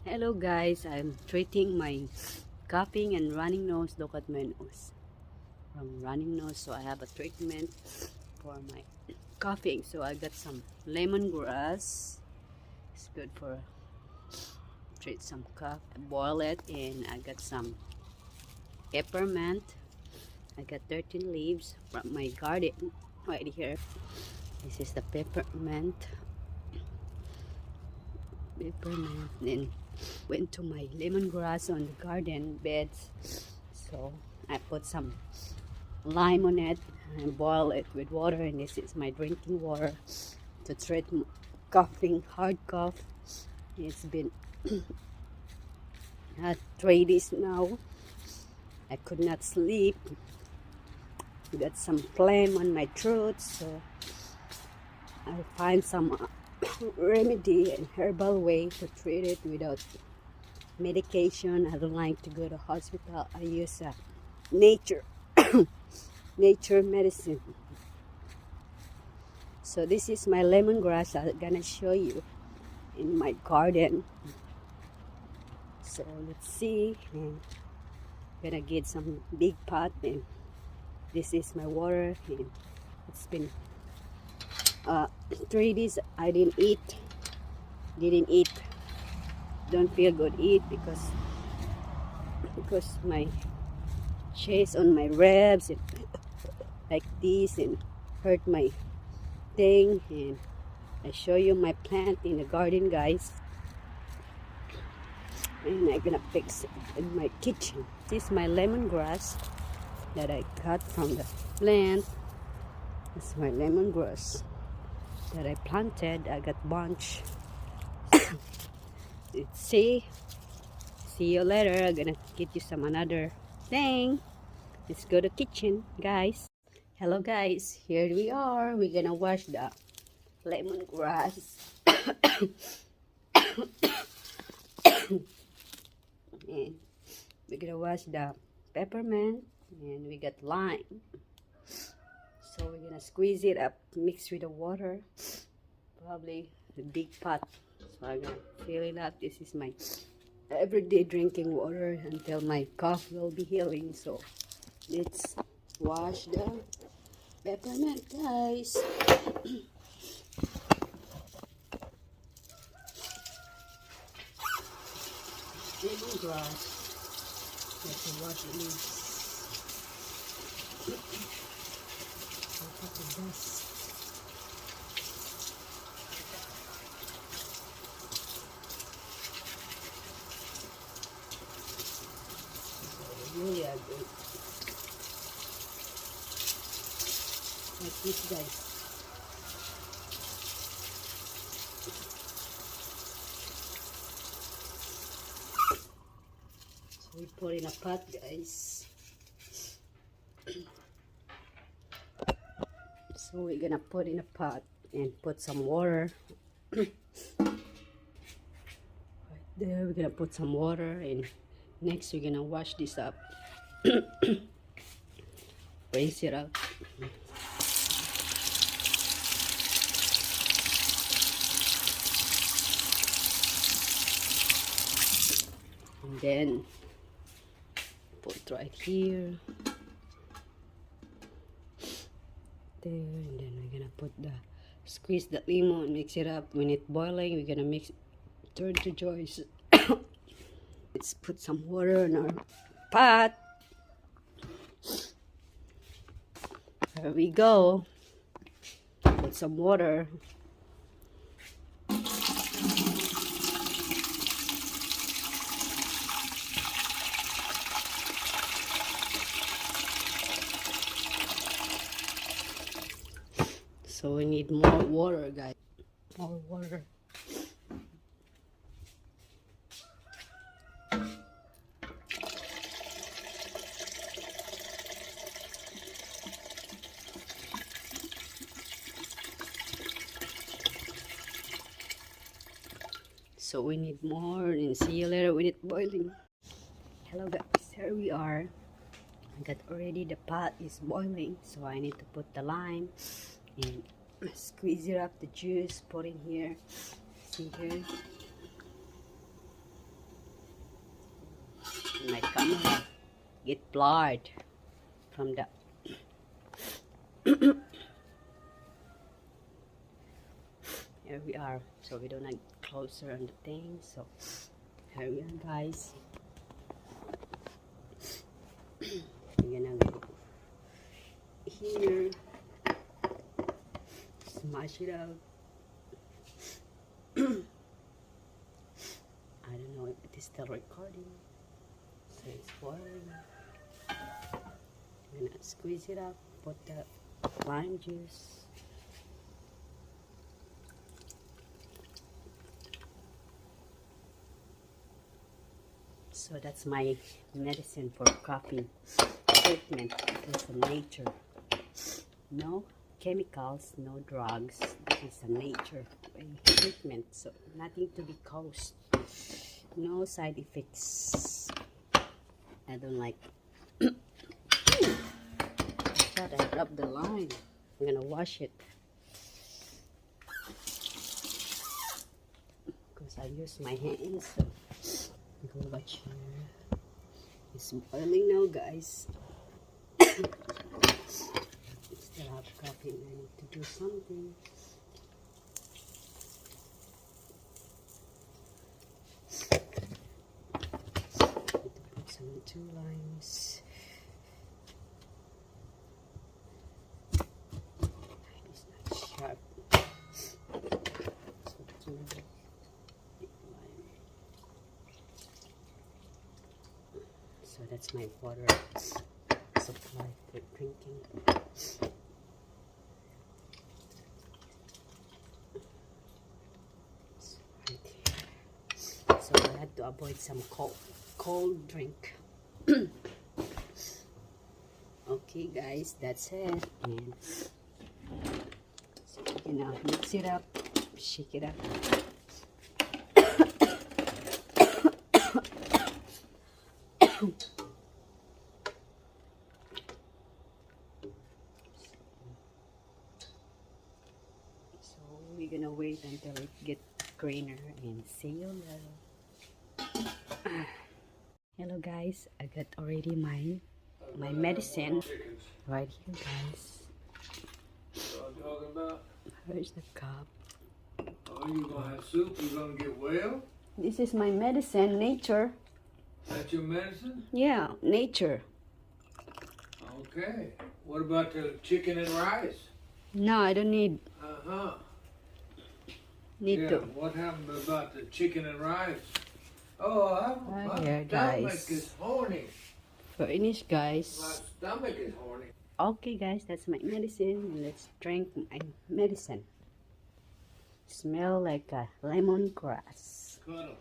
Hello guys, I'm treating my coughing and running nose. Look at my nose. From running nose, so I have a treatment for my coughing. So I got some lemongrass. It's good for treat some cough. I boil it and I got some peppermint. I got 13 leaves from my garden right here. This is the peppermint. Then went to my lemongrass on the garden beds, so I put some lime on it and boil it with water, and this is my drinking water to treat coughing, hard cough. It's been 3 days now. I could not sleep. Got some phlegm on my throat, so I find some remedy and herbal way to treat it without medication. I don't like to go to hospital. I use nature nature medicine. So this is my lemongrass. I'm gonna show you in my garden. So let's see. And gonna get some big pot, and this is my water. And it's been 3 days I didn't eat. Don't feel good eat because my chest on my ribs and like this and hurt my thing. And I show you my plant in the garden, guys, and I'm gonna fix it in my kitchen. This is my lemongrass that I cut from the plant. This is my lemongrass that I planted. I got bunch. See you later. I'm gonna get you some another thing. Let's go to kitchen, guys. Hello guys, here we are. We're gonna wash the lemongrass. And we're gonna wash the peppermint, and we got lime. So we're gonna squeeze it up, mix with the water, probably the big pot. So I'm gonna fill it up. This is my everyday drinking water until my cough will be healing. So let's wash the peppermint, guys. Lemongrass. Let's wash the leaves. Look at the dust. Really are good. Like this, guys. So we put in a pot, guys. So we're gonna put in a pot and put some water. Right there, we're gonna put some water, and next we're gonna wash this up. Rinse it out. And then put right here. There, and then we're gonna put the squeeze the lemon, mix it up. When it's boiling, we're gonna mix it, turn to juice. Let's put some water in our pot. There we go. Put some water. So we need more water, guys. More water. So we need more, and see you later when it's boiling. Hello guys, here we are. I got already, the pot is boiling, so I need to put the lime and squeeze it up, the juice, put in here. See here. my camera get blurred from the here we are, so we don't get closer on the thing. So here we are, guys. We're gonna go here, smash it out. I don't know if it is still recording, so it's boiling. I'm gonna squeeze it up, put the lime juice. So that's my medicine for coffee treatment. It's a nature. No chemicals, no drugs. It's a nature treatment. So nothing to be caused. No side effects. I don't like. I thought I dropped the lime. I'm gonna wash it. Because I use my hands. So go watch here. It's boiling now, guys. Still have coffee and I need to do something. Need to put some 2 limes. It's not sharp. So 2 lime. So that's my water supply for drinking. Right here. So I had to avoid some cold drink. Okay, guys, that's it. And so you know, mix it up, shake it up. So we're gonna wait until it gets greener and see you later. Hello guys, I got already my medicine right here, guys. What I'm talking about? Here's the cup. Oh, you gonna have soup? You gonna get well? This is my medicine, nature. That's your medicine? Yeah, nature. Okay. What about the chicken and rice? No, I don't need Uh-huh. yeah, to. What happened about the chicken and rice? Oh, my here, stomach guys. is horny. Finish, My guys. stomach is horny. Okay, guys, that's my medicine. And let's drink my medicine. Smell like a lemongrass. Cuddle.